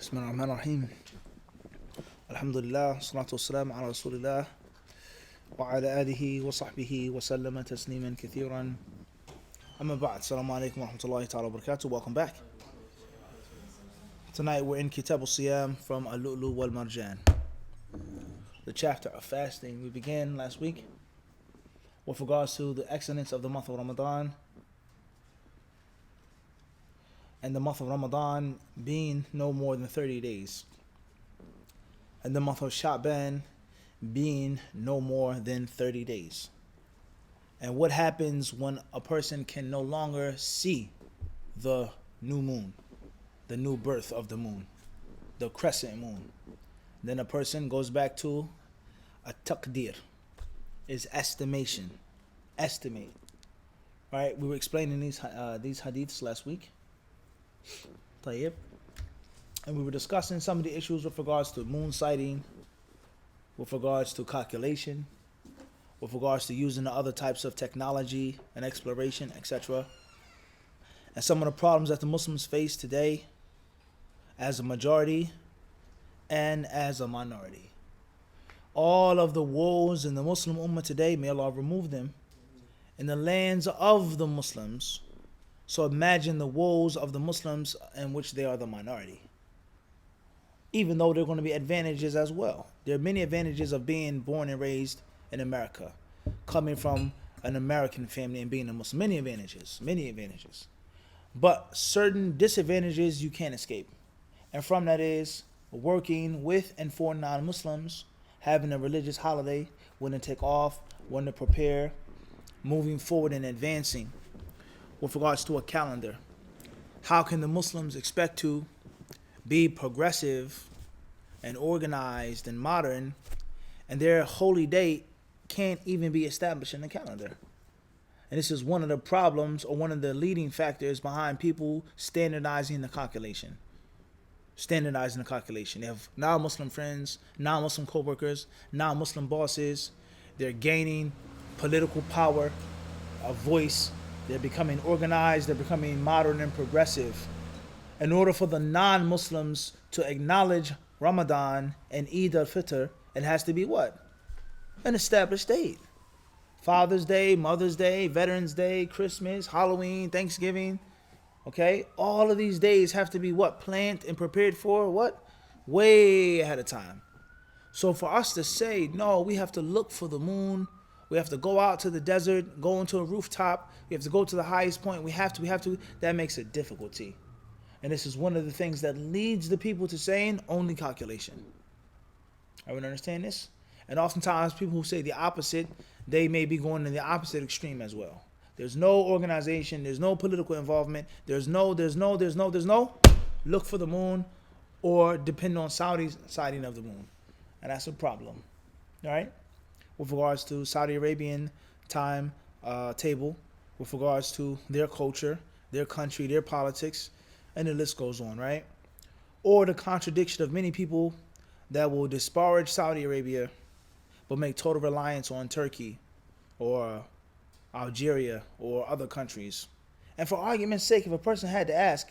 بسم الله الرحمن الرحيم الحمد لله والصلاة والسلام على رسول الله وعلى آله وصحبه وسلم تسليما كثيرا أما بعد السلام عليكم ورحمة الله تعالى وبركاته. Welcome back. Tonight we're in Kitab al-Siyam from Al-Lu'lu wal Marjan, the chapter of fasting. We began last week with regards to the excellence of the month of Ramadan, and the month of Ramadan being no more than 30 days, and the month of Sha'ban being no more than 30 days. And what happens when a person can no longer see the new moon, the new birth of the moon, the crescent moon? Then a person goes back to a taqdir, is estimation, estimate. Right? We were explaining these hadiths last week. طيب. And we were discussing some of the issues with regards to moon sighting, with regards to calculation, with regards to using the other types of technology and exploration, etc. And some of the problems that the Muslims face today as a majority and as a minority. All of the woes in the Muslim Ummah today, may Allah remove them, in the lands of the Muslims. So imagine the woes of the Muslims in which they are the minority. Even though there are going to be advantages as well. There are many advantages of being born and raised in America, coming from an American family and being a Muslim. Many advantages. But certain disadvantages you can't escape. And from that is working with and for non-Muslims, having a religious holiday, when to take off, when to prepare, moving forward and advancing. With regards to a calendar, how can the Muslims expect to be progressive and organized and modern, and their holy date can't even be established in the calendar? And this is one of the problems, or one of the leading factors behind people standardizing the calculation. They have non-Muslim friends, non-Muslim co-workers, non-Muslim bosses. They're gaining political power, a voice. They're becoming organized, they're becoming modern and progressive. In order for the non-Muslims to acknowledge Ramadan and Eid al-Fitr, it has to be what? An established date. Father's Day, Mother's Day, Veterans Day, Christmas, Halloween, Thanksgiving. Okay? All of these days have to be what? Planned and prepared for what? Way ahead of time. So for us to say, no, we have to look for the moon, we have to go out to the desert, go into a rooftop, we have to go to the highest point, we have to, that makes a difficulty. And this is one of the things that leads the people to saying only calculation. Everyone understand this? And oftentimes people who say the opposite, they may be going in the opposite extreme as well. There's no organization, there's no political involvement, there's no, look for the moon or depend on Saudi's sighting of the moon. And that's a problem. All right? With regards to Saudi Arabian time table, with regards to their culture, their country, their politics, and the list goes on, right? Or the contradiction of many people that will disparage Saudi Arabia but make total reliance on Turkey or Algeria or other countries. And for argument's sake, if a person had to ask,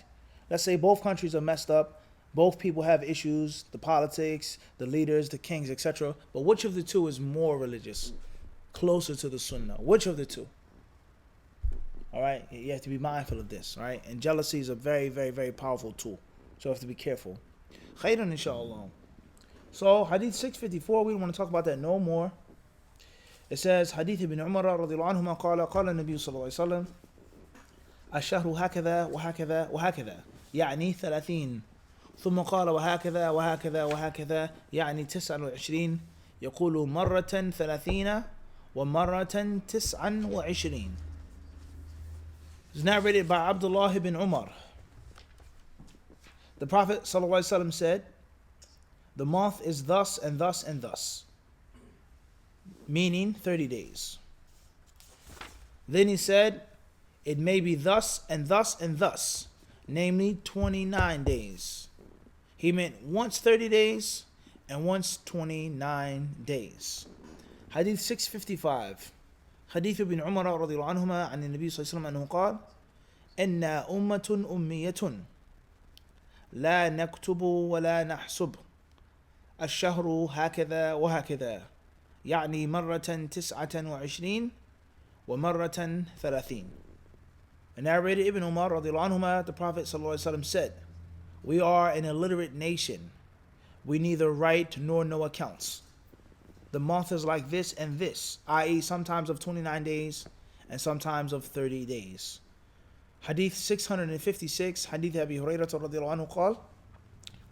let's say both countries are messed up, both people have issues, the politics, the leaders, the kings, etc. But which of the two is more religious, closer to the Sunnah? Which of the two? All right, you have to be mindful of this, right? And jealousy is a very, very, very powerful tool. So you have to be careful. Khairan inshallah. So Hadith 654, we don't want to talk about that no more. It says, Hadith ibn Umar radiallahu anhuma qala Nabi sallallahu alayhi wa sallam, الشهر هكذا وهكذا وهكذا يعني 30 ثم قال وهكذا وهكذا وهكذا يعني 29 يقول مرة 30 ومرة 29. It's narrated by Abdullah ibn Umar. The Prophet ﷺ said, the month is thus and thus and thus, meaning 30 days. Then he said, it may be thus and thus and thus, namely 29 days. He meant once 30 days and once 29 days. Hadith 655. حديث ابن عمر رضي الله عنهما عن النبي صلى الله عليه وسلم أنه قال إنا أمة أمية لا نكتب ولا نحسب الشهر هكذا وهكذا يعني مرة 29 ومرة 30. And narrated Ibn Umar radiallahu anhuma, the Prophet sallallahu alaihi wasallam said, we are an illiterate nation. We neither write nor know accounts. The month is like this and this, i.e. sometimes of 29 days and sometimes of 30 days. Hadith 656, Hadith Abi Hurairah radiallahu anhu قال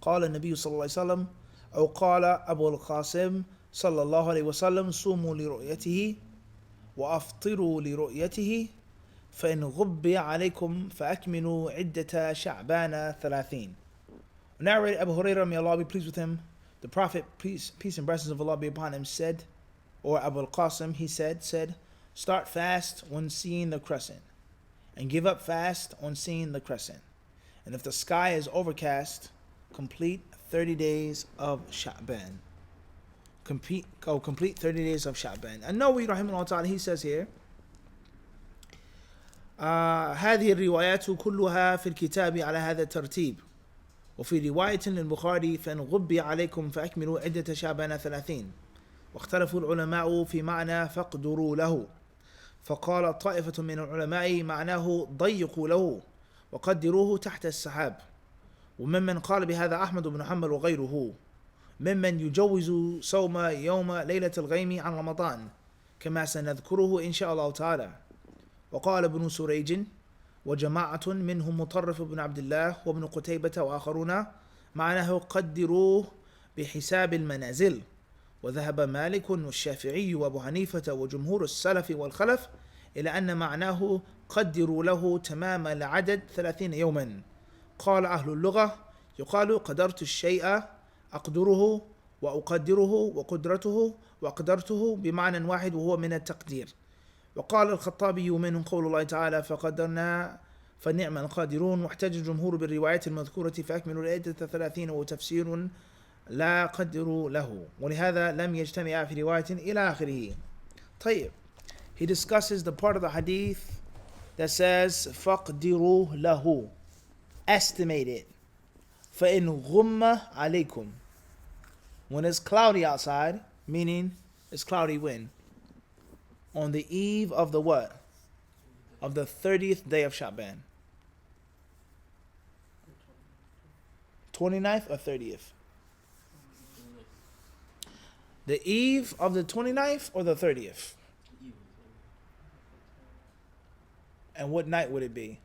قال النبي صلى الله عليه وسلم أو قال أبو القاسم صلى الله عليه وسلم صوموا لرؤيته وأفطروا لرؤيته فإن غب عليكم فأكملوا عدة شعبان 30. Narrated Abu Hurairah, may Allah be pleased with him, the Prophet, peace and blessings of Allah be upon him, said, or Abu al-Qasim, he said, start fast when seeing the crescent, and give up fast on seeing the crescent. And if the sky is overcast, complete 30 days of Sha'ban. Complete 30 days of Sha'ban. And Nawawi rahimahullah ta'ala, he says here, هذه الروايات كلها في الكتاب على هذا الترتيب وفي رواية للبخاري فإن غبي عليكم فأكملوا عدة شعبان 30. واختلفوا العلماء في معنى فاقدروا له فقال طائفة من العلماء معناه ضيقوا له وقدروه تحت السحاب. وممن قال بهذا أحمد بن حنبل وغيره ممن يجوز صوم يوم ليلة الغيم عن رمضان كما سنذكره إن شاء الله تعالى. وقال ابن سريج وجماعة منهم مطرف بن عبد الله وابن قتيبة وآخرون معناه قدروه بحساب المنازل. وذهب مالك والشافعي وابو حنيفة وجمهور السلف والخلف إلى أن معناه قدروا له تمام العدد 30 يوما. قال أهل اللغة يقال قدرت الشيء أقدره وأقدره وقدرته وأقدرته بمعنى واحد وهو من التقدير. وقال الخطابي منهم قول الله تعالى فقدرنا فنعم القادرون. واحتج الجمهور بالروايات المذكورة فأكملوا العدة 30 وتفسير لا قدروا له ولهذا لم يجتمع في رواية إلى آخره. طيب, he discusses the part of the hadith that says فَقْدِرُوا لَهُ, estimate it. فَإِنْ غُمَّ عَلَيْكُمْ, when it's cloudy outside, meaning it's cloudy when? On the eve of the what? Of the 30th day of Sha'ban. 29th or 30th? The eve of the 29th or the 30th? And what night would it be?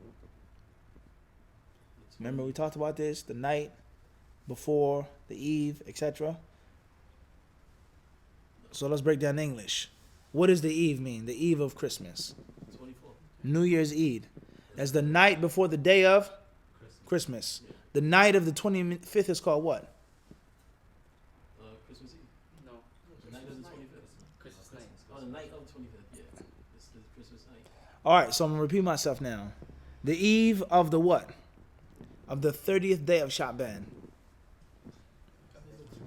Remember we talked about this, the night before, the eve, etc. So let's break down English. What does the eve mean? The eve of Christmas. 24. New Year's Eve. That's the night before the day of Christmas. Yeah. The night of the 25th is called what? Christmas Eve. No. The night of the 25th. Christmas night. Oh, the night of the 25th. Yeah. It's the Christmas night. Alright, so I'm going to repeat myself now. The eve of the what? Of the 30th day of Sha'ban.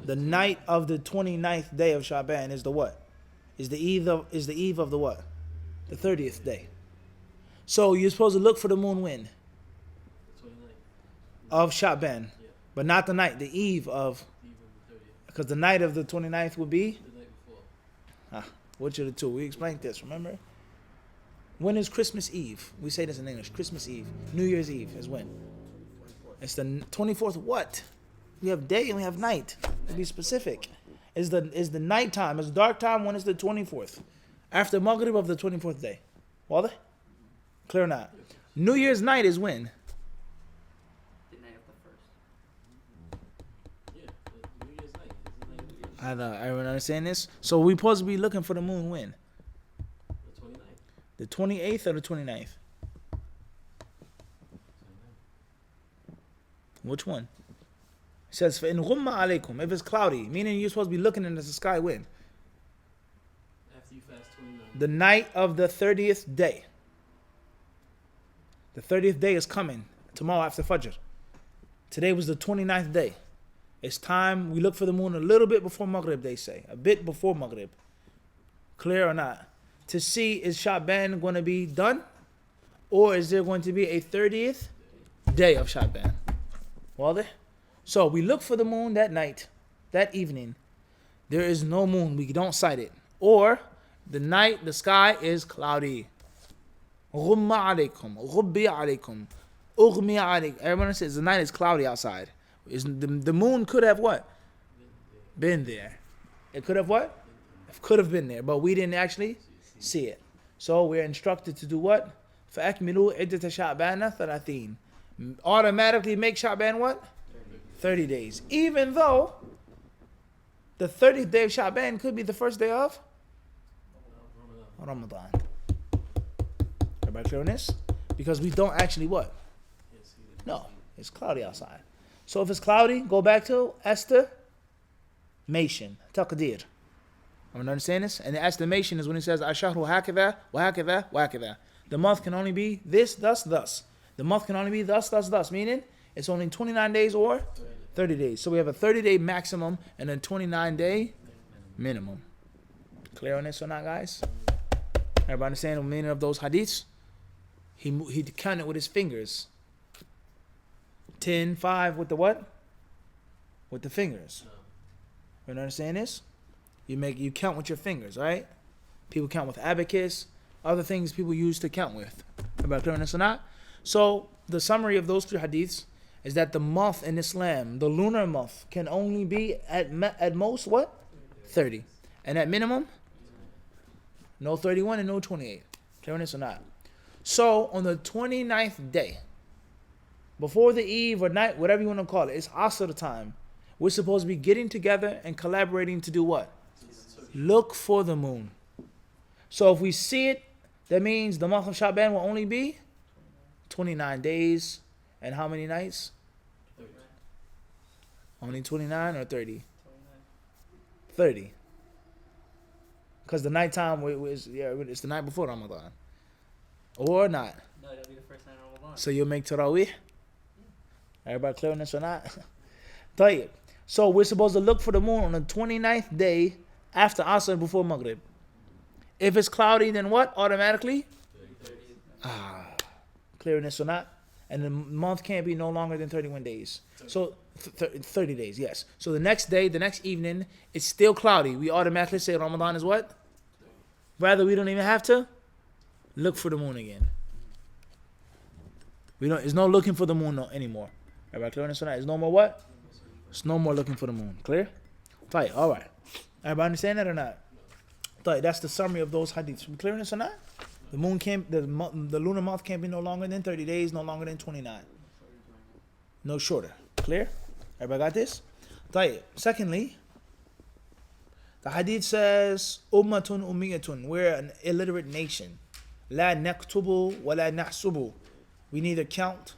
The night of the 29th day of Sha'ban is the what? Is the eve of the what? The 30th day. So you're supposed to look for the moon when? The 29th. Of Sha'ban. Yeah. But not the night, the eve of. The eve of the 30th. Because the night of the 29th would be? The night before. Which of the two? We explained this, remember? When is Christmas Eve? We say this in English. Christmas Eve. New Year's Eve is when? 24th. It's the 24th what? We have day and we have night. To be specific. Is the night time, is dark time when it's the 24th. After Maghrib of the 24th day. Wadah? Clear or not? New Year's night is when? The night of the first. Yeah. The New Year's night. It's the night of New Year's. Everyone understand this? So we supposed to be looking for the moon when? The 29th. The 28th or the 29th? Which one? It says, فَإِنْ غُمَّ عَلَيْكُمْ, if it's cloudy, meaning you're supposed to be looking into the sky when? After you fast 29. The night of the 30th day. The 30th day is coming tomorrow after Fajr. Today was the 29th day. It's time we look for the moon a little bit before Maghrib, they say. A bit before Maghrib. Clear or not? To see, is Sha'ban going to be done? Or is there going to be a 30th day of Sha'ban? Wadah? So we look for the moon that night, that evening. There is no moon. We don't sight it. Or the sky is cloudy. غُمَّ عَلَيْكُمْ غُبِّ عَلَيْكُمْ أُغْمِيَ عَلَيْكُم. Everyone says the night is cloudy outside. The moon could have what? Been there. It could have what? It could have been there, but we didn't actually see it. So we're instructed to do what? فَأَكْمِلُوا عِدَّةَ شَعْبَانَ 30. Automatically make Sha'ban what? 30 days. Even though the 30th day of Sha'ban could be the first day of Ramadan. Everybody clear on this? Because we don't actually what? No, it's cloudy outside. So if it's cloudy, go back to estimation, taqdeer. I'm understand this? And the estimation is when it says ashahru hakadha wa hakadha wa hakadha. The month can only be this, thus, thus. The month can only be thus, thus, thus. Meaning it's only 29 days or 30 days. So we have a 30-day maximum and a 29-day minimum. Clear on this or not, guys? Everybody understand the meaning of those hadiths? He counted with his fingers. 10, 5 with the what? With the fingers. You understand this? You count with your fingers, right? People count with abacus, other things people use to count with. Everybody clear on this or not? So the summary of those 3 hadiths is that the month in Islam, the lunar month, can only be at most what? 30. And at minimum? No 31 and no 28. Clear on this or not? So on the 29th day, before the eve or night, whatever you want to call it, it's Asr time. We're supposed to be getting together and collaborating to do what? Look for the moon. So if we see it, that means the month of Sha'ban will only be 29 days. And how many nights? 30. Only 29 or 30? 30. Because the nighttime it's the night before Ramadan. Or not. No, that'll be the first night of Ramadan. So you'll make Tarawih? Everybody clear on this or not? طيب. So we're supposed to look for the moon on the 29th day after Asr before Maghrib. If it's cloudy, then what? Automatically? 30. Clear on this or not? And the month can't be no longer than 31 days. So 30 days, yes. So the next day, the next evening, it's still cloudy. We automatically say Ramadan is what? Rather, we don't even have to look for the moon again. There's no looking for the moon anymore. Everybody clear on this or not? There's no more what? There's no more looking for the moon. Clear? Tight. All right. Everybody understand that or not? Tight. That's the summary of those hadiths. We clear on this or not? The moon can't, the lunar month can't be no longer than 30 days, no longer than 29. No shorter. Clear? Everybody got this? Tight. Secondly, the hadith says, Ummatun ummiyatun. We're an illiterate nation. La naktubu wa la nahsubu. We neither count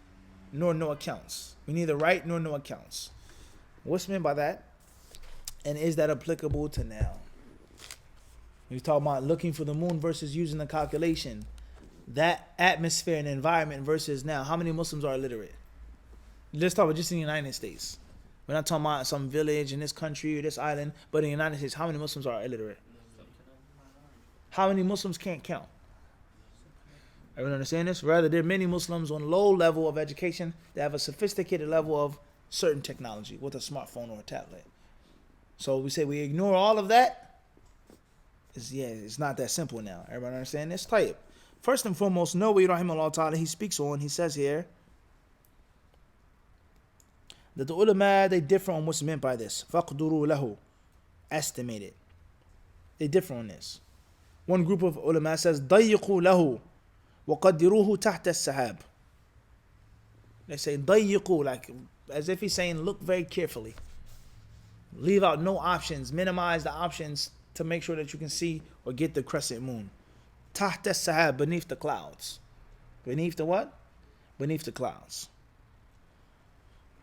nor know accounts. We neither write nor know accounts. What's meant by that? And is that applicable to now? We're talking about looking for the moon versus using the calculation. That atmosphere and environment versus now. How many Muslims are illiterate? Let's talk about just in the United States. We're not talking about some village in this country or this island, but in the United States, how many Muslims are illiterate? How many Muslims can't count? Everyone understand this? Rather, there are many Muslims on low level of education that have a sophisticated level of certain technology with a smartphone or a tablet. So we say we ignore all of that. It's not that simple now. Everybody understand this? Tayyib. First and foremost, Nawawi rahimahullah ta'ala, he says here that the ulama, they differ on what's meant by this. فَقْدُرُوا لَهُ. Estimate it. They differ on this. One group of ulama says, ضَيِّقُوا لَهُ وَقَدِّرُوهُ تَحْتَ السَّحَابِ. They say, ضَيِّقُوا, like as if he's saying, look very carefully. Leave out no options. Minimize the options to make sure that you can see or get the crescent moon. تحت السحاب, beneath the clouds. Beneath the what? Beneath the clouds.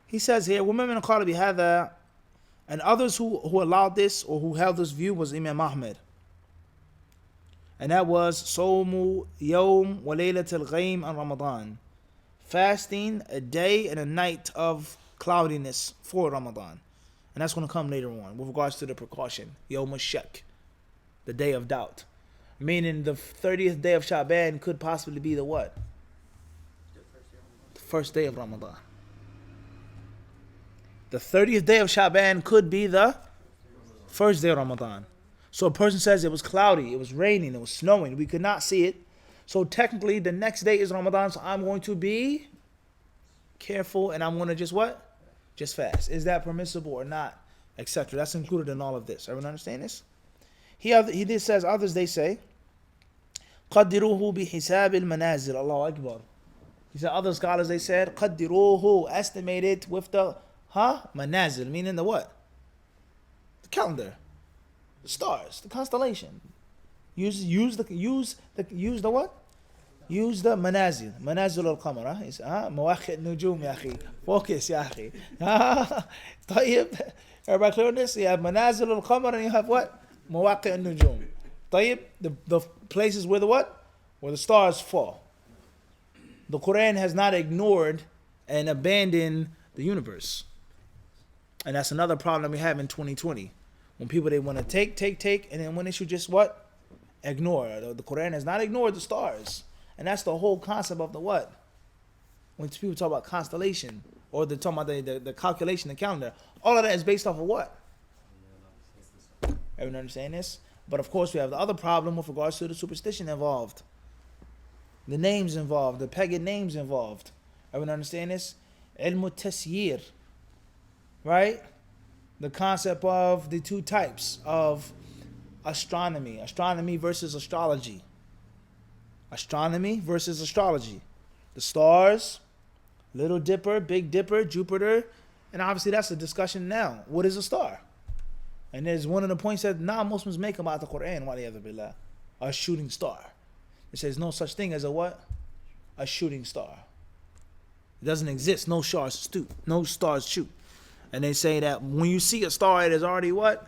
He says here, وَمَمَنْ قَالَ بِهَذَا, and others who allowed this or who held this view was Imam Ahmed. And that was صَوْمُ يَوْمْ وَلَيْلَةَ الْغَيْمِ and Ramadan. Fasting a day and a night of cloudiness for Ramadan. And that's going to come later on with regards to the precaution. Yawm al-Shak, the day of doubt. Meaning the 30th day of Sha'ban could possibly be the what? The first day of Ramadan. The 30th day of Sha'ban could be the first day of Ramadan. So a person says it was cloudy, it was raining, it was snowing, we could not see it. So technically the next day is Ramadan, so I'm going to be careful and I'm going to just what? Just fast. Is that permissible or not? Etc. That's included in all of this. Everyone understand this? He did says, others they say, قَدِّرُوهُ بِحِسَابِ الْمَنَازِلِ Allahu Akbar. He said, other scholars they said, قَدِّرُوهُ, estimate it with the manazil, meaning the what? The calendar, the stars, the constellation. Use the what? Use the manazil. Manazil al-qamar. He said, مواقع النجوم يا أخي. Focus يا أخي. طيب. Everybody clear on this? You have manazil al-qamar and you have what? مواقع النجوم. طيب. The places where the what? Where the stars fall. The Quran has not ignored and abandoned the universe. And that's another problem we have in 2020. When people, they want to take, and then when they should just what? Ignore. The Quran has not ignored the stars. And that's the whole concept of the what? When people talk about constellation, or they're talking about the calculation, the calendar, all of that is based off of what? Everyone understand this? But of course we have the other problem with regards to the superstition involved. The names involved, the pagan names involved. Everyone understand this? Ilmu tasyir. Right? The concept of the two types of astronomy. Astronomy versus astrology. Astronomy versus astrology. The stars, Little Dipper, Big Dipper, Jupiter. And obviously that's a discussion now. What is a star? And there's one of the points that non-Muslims make about the Quran, waliyadhu billah, a shooting star. It says no such thing as a what? A shooting star. It doesn't exist. No stars shoot. And they say that when you see a star, it has already what?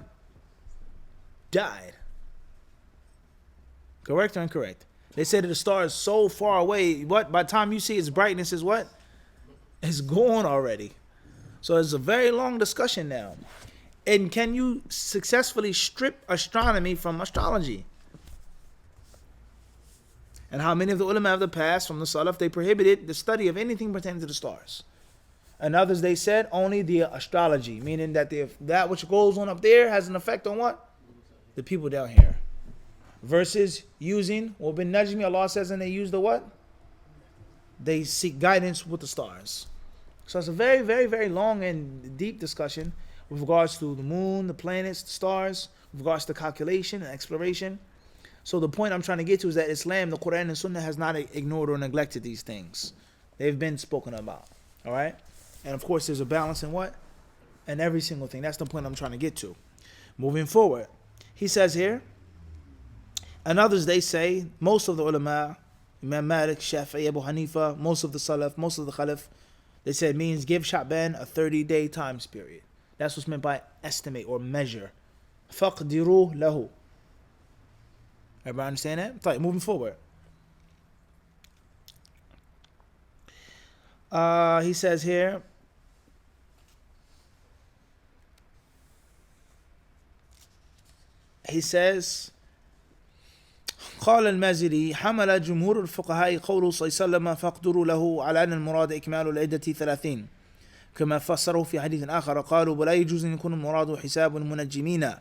Died. Correct or incorrect? They say that the star is so far away, what? By the time you see its brightness is what? It's gone already. So it's a very long discussion now. And can you successfully strip astronomy from astrology? And how many of the ulama of the past, from the Salaf, they prohibited the study of anything pertaining to the stars. And others, they said only the astrology, meaning that that which goes on up there has an effect on what? The people down here. Versus using, well, bin Najmi, Allah says, and they use the what? They seek guidance with the stars. So it's a very, very, very long and deep discussion with regards to the moon, the planets, the stars, with regards to calculation and exploration. So the point I'm trying to get to is that Islam, the Quran and Sunnah has not ignored or neglected these things. They've been spoken about. All right? And of course, there's a balance in what? In every single thing. That's the point I'm trying to get to. Moving forward. He says here, and others, they say, most of the ulama, Imam Malik, Shafi'i, Abu Hanifa, most of the Salaf, most of the Khalif, they say it means give Sha'ban a 30-day time period. That's what's meant by estimate or measure. فَقْدِرُوا لَهُ. Everybody understand that? Right, moving forward. He says here, قال المازري حمل جمهور الفقهاء قوله صلى الله عليه وسلم فاقدروا له على أن المراد إكمال العدة 30 كما فسره في حديث آخر قالوا ولا يجوز أن يكون المراد حساب المنجمين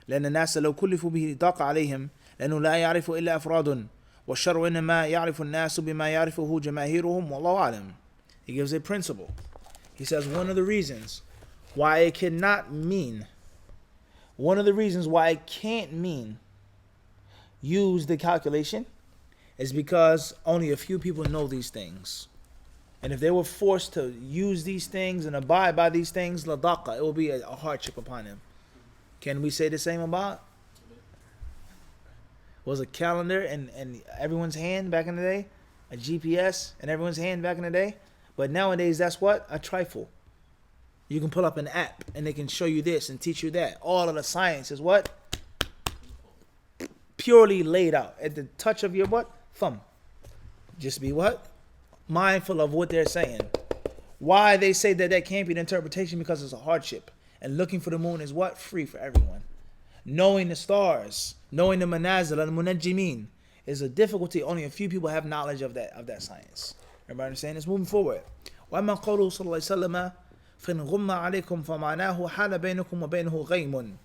لأن الناس لو كلفوا به ضاق عليهم لأنه لا يعرف إلا أفراد والشرع إنما يعرف الناس بما يعرفه جماهيرهم والله أعلم. He gives a principle. He says one of the reasons why it cannot mean, one of the reasons why it can't mean use the calculation is because only a few people know these things. And if they were forced to use these things and abide by these things, ladaqa, it will be a hardship upon them. Can we say the same about? Was a calendar in everyone's hand back in the day? A GPS in everyone's hand back in the day? But nowadays, that's what? A trifle. You can pull up an app and they can show you this and teach you that. All of the science is what? Purely laid out at the touch of your what? Thumb. Just be what? Mindful of what they're saying. Why they say that can't be an interpretation? Because it's a hardship. And looking for the moon is what? Free for everyone. Knowing the stars, knowing the manazil and munajjimin is a difficulty. Only a few people have knowledge of that science. Everybody understand this? Moving forward. وَأَمَّا قَوْلُهُ صَلَّى اللَّهُ عَلَيْهِ وَسَلَّمَ فإن غم عليكم فمعناه حال بينكم وبينه غيم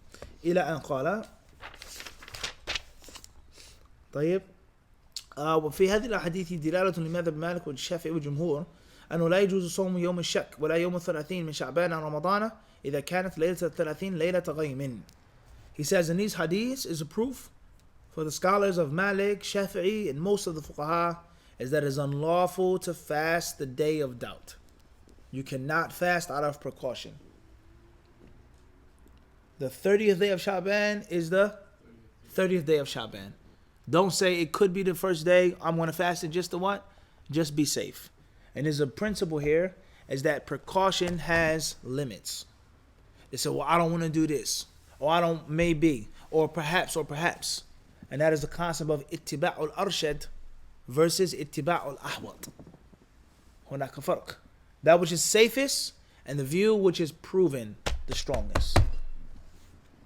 إلى أن قال. طيب وفي هذه الأحاديث دلالة لمذهب مالك والشافعي والجمهور أنه لا يجوز صوم يوم الشك ولا يوم 30 من شعبان عن رمضان إذا كانت ليلة 30 ليلة غيم. He says in these hadiths is a proof for the scholars of Malik, Shafi'i, and most of the fuqaha is that it is unlawful to fast the day of doubt. You cannot fast out of precaution. The 30th day of Sha'ban is the 30th day of Sha'ban. Don't say it could be the first day, I'm going to fast it just to what? Just be safe. And there's a principle here is that precaution has limits. They say, well, I don't want to do this. Or I don't, maybe. Or perhaps. And that is the concept of ittiba'ul arshad versus ittiba'ul ahwat. هناك فرق. That which is safest and the view which is proven the strongest.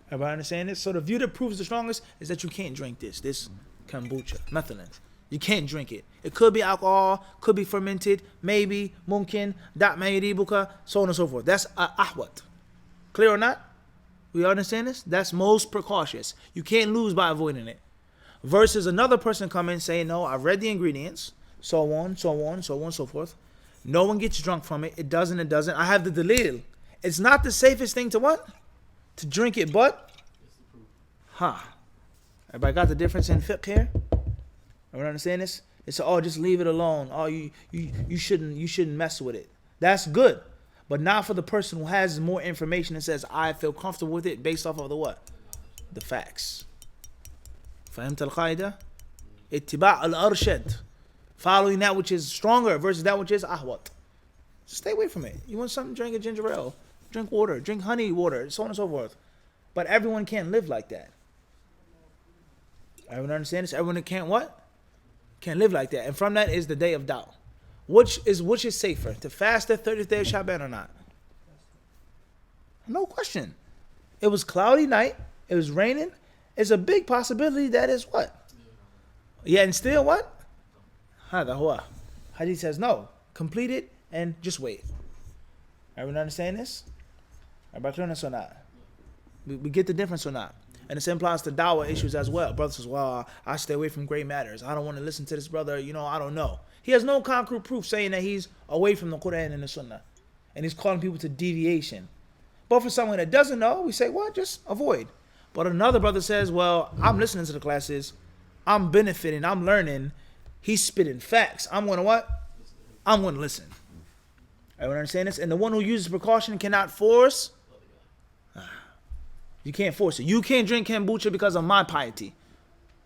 Everybody understand this? So the view that proves the strongest is that you can't drink this kombucha, methanol. You can't drink it. It could be alcohol, could be fermented, maybe, mumkin, dat mayribuka, so on and so forth. That's ahwat. Clear or not? We understand this? That's most precautious. You can't lose by avoiding it. Versus another person come in saying, no, I've read the ingredients, so on, so forth. No one gets drunk from it. It doesn't. I have the dalil. It's not the safest thing to what? To drink it, but everybody got the difference in fiqh here? Everyone understand this? It's just leave it alone. You shouldn't mess with it. That's good. But not for the person who has more information and says, I feel comfortable with it based off of the what? The facts. فهمت القاعدة؟ اتباع الأرشد. Following that which is stronger versus that which is ahwat. Stay away from it. You want something, drink a ginger ale. Drink water. Drink honey water. So on and so forth. But everyone can't live like that. Everyone understand this? Everyone can't what? Can't live like that. And from that is the day of doubt. Which is safer? To fast the 30th day of Sha'ban or not? No question. It was cloudy night. It was raining. It's a big possibility that is what? Yeah, and still what? Hadith says no. Complete it and just wait. Everyone understand this? Everybody clear on this or not? We get the difference or not? And the same applies to dawah issues as well. Brother says, well, I stay away from great matters. I don't want to listen to this brother. I don't know. He has no concrete proof saying that he's away from the Quran and the Sunnah. And he's calling people to deviation. But for someone that doesn't know, we say, well, just avoid. But another brother says, well, I'm listening to the classes. I'm benefiting. I'm learning. He's spitting facts. I'm going to what? I'm going to listen. Everyone understand this? And the one who uses precaution cannot force. You can't force it. You can't drink kombucha because of my piety.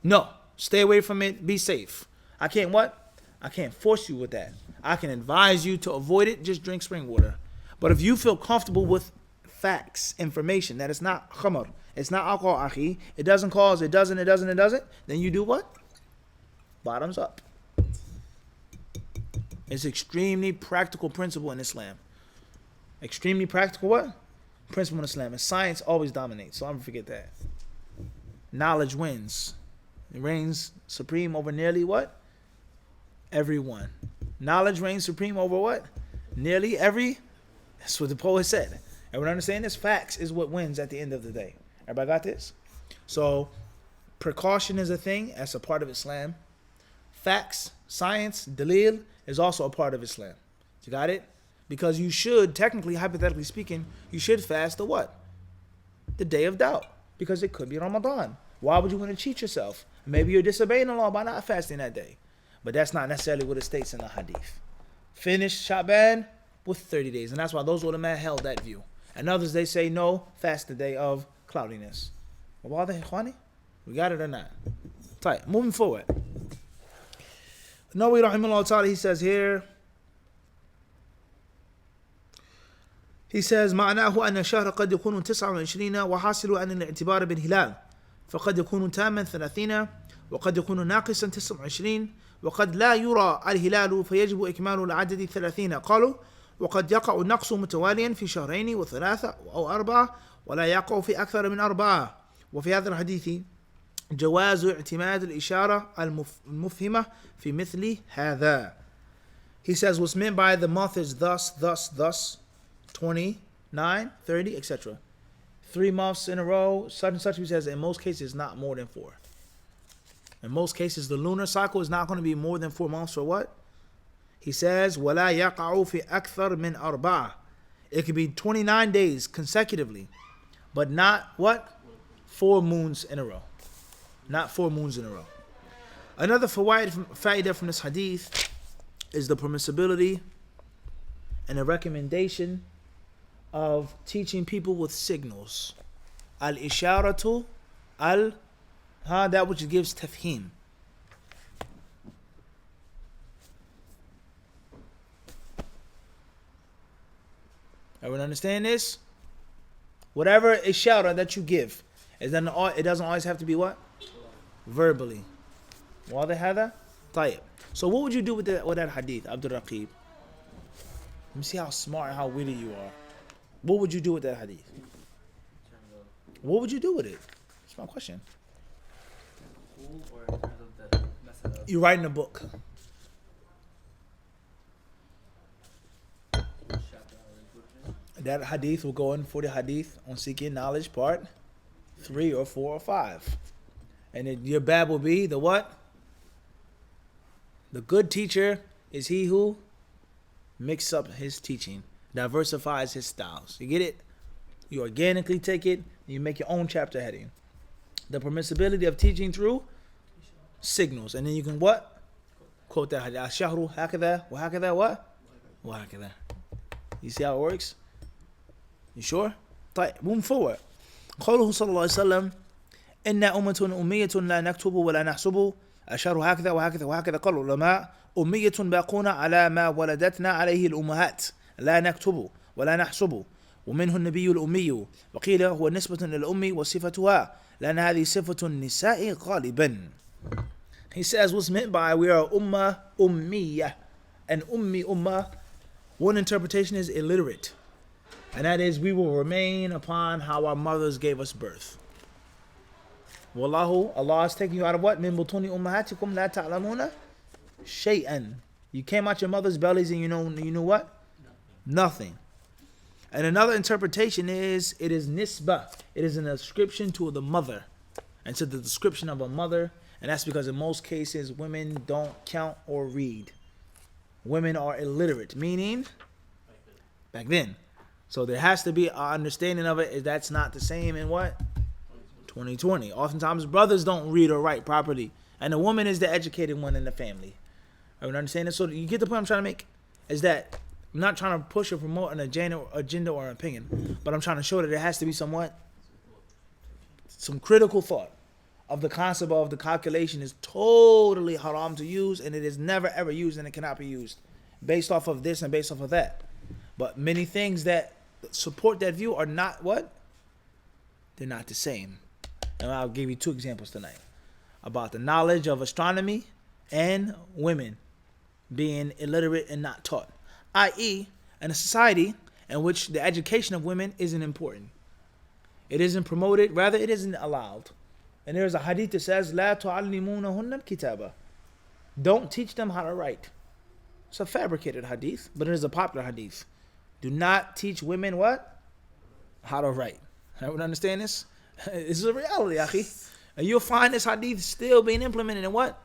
No. Stay away from it. Be safe. I can't what? I can't force you with that. I can advise you to avoid it. Just drink spring water. But if you feel comfortable with facts, information, that it's not khamr, it's not alcohol, akhi, it doesn't cause, it doesn't, then you do what? Bottoms up. It's extremely practical principle in Islam. Extremely practical what? Principle in Islam. And science always dominates. So I'm going to forget that. Knowledge wins. It reigns supreme over nearly what? Everyone. Knowledge reigns supreme over what? Nearly every. That's what the poet said. Everyone understand this? Facts is what wins at the end of the day. Everybody got this? So precaution is a thing. That's a part of Islam. Facts, science, dalil is also a part of Islam. You got it? Because you should, technically, hypothetically speaking, you should fast the what? The day of doubt. Because it could be Ramadan. Why would you want to cheat yourself? Maybe you're disobeying Allah by not fasting that day. But that's not necessarily what it states in the hadith. Finish Sha'ban with 30 days. And that's why those ulama held that view. And others, they say, no, fast the day of cloudiness. We got it or not? Tight. Moving forward. Nawawi rahimahullah ta'ala, he says here, معناه أن الشهر قد يكون 29 وحاصل أن الاعتبار بالهلال فقد يكون تاما 30 وقد يكون ناقصا 29 وقد لا يرى الهلال فيجب إكمال العدد 30 قالوا وقد يقع النقص متواليا في شهرين وثلاثة أو أربعة ولا يقع في أكثر من أربعة. وفي هذا الحديث جواز اعتماد الإشارة المفهمة في مثل هذا. He says what's meant by the month is thus 29, 30, etc. 3 months in a row, such and such, he says, in most cases, not more than 4. In most cases, the lunar cycle is not going to be more than 4 months, or what? He says, وَلَا يَقَعُ فِي أَكْثَرْ مِنْ أَرْبَعَةٍ. It could be 29 days consecutively, but not what? 4 moons in a row. Not 4 moons in a row. Another fa'idah from this hadith is the permissibility and the recommendation of teaching people with signals. Al-isharatu, that which gives tafhim. Everyone understand this? Whatever ishara that you give, it doesn't always have to be what? Verbally. واضح هذا؟ طيب. So what would you do with that hadith, Abdul Raqib? Let me see how smart and how witty you are. What would you do with that hadith? What would you do with it? That's my question. Cool, or in terms of the method of You're writing a book. That hadith will go in for the hadith on seeking knowledge part 3 or 4 or 5. And then your bab will be the what? The good teacher is he who mixes up his teaching, diversifies his styles. You get it? You organically take it, and you make your own chapter heading. The permissibility of teaching through signals. And then you can what? Quote that hadith. Ashahru hakada wa hakada what? Wa hakada. You see how it works? You sure? طيب, moving forward. قوله صلى الله عليه وسلم إن أمة أمية لا نكتب ولا نحسب أشار هكذا وهكذا وهكذا. قال العلماء أمية باقون على ما ولدتنا عليه الأمهات لا نكتب ولا نحسب ومنه النبي الأمي وقيل هو نسبة للأم وصفتها لأن هذه صفة النساء غالبا. He says what's meant by we are ummah ummiyah, and ummah, one interpretation is illiterate, and that is we will remain upon how our mothers gave us birth. Wallahu, Allah is taking you out of what? Min butuni ummahatikum la ta'lamuna shay'an. You came out your mother's bellies and you know what? Nothing. And another interpretation is it is nisbah. It is an ascription to the mother, and to the description of a mother. And that's because in most cases women don't count or read. Women are illiterate, meaning back then. So there has to be an understanding of it. That's not the same in what? 2020. Oftentimes brothers don't read or write properly, and the woman is the educated one in the family. Are you understanding? So you get the point I'm trying to make? Is that I'm not trying to push or promote an agenda or an opinion, but I'm trying to show that there has to be some critical thought of the concept of the calculation is totally haram to use, and it is never ever used, and it cannot be used based off of this and based off of that. But many things that support that view are not what? They're not the same. And I'll give you 2 examples tonight about the knowledge of astronomy and women being illiterate and not taught, i.e. in a society in which the education of women isn't important. It isn't promoted, rather it isn't allowed. And there's a hadith that says, لا تعلمونهن الكتابة. Don't teach them how to write. It's a fabricated hadith, but it is a popular hadith. Do not teach women what? How to write. Everyone understand this? This is a reality, akhi. And you'll find this hadith still being implemented in what?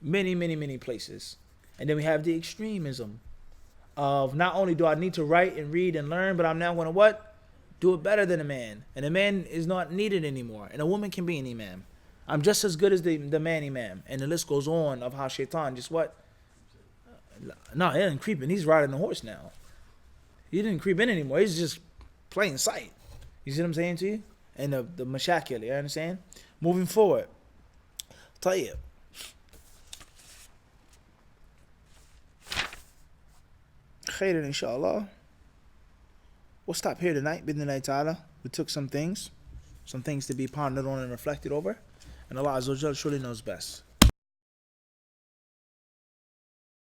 Many, many, many places. And then we have the extremism of not only do I need to write and read and learn, but I'm now going to what? Do it better than a man. And a man is not needed anymore. And a woman can be an imam. I'm just as good as the man imam. And the list goes on of how shaitan just what? No, he didn't creep in. He's riding the horse now. He didn't creep in anymore. He's just plain sight. You see what I'm saying to you? And the mashakil, you understand? Moving forward. Tayyib. Khairan, inshallah. We'll stop here tonight. Bidnillahi ta'ala. We took some things to be pondered on and reflected over. And Allah Azza wa Jal surely knows best.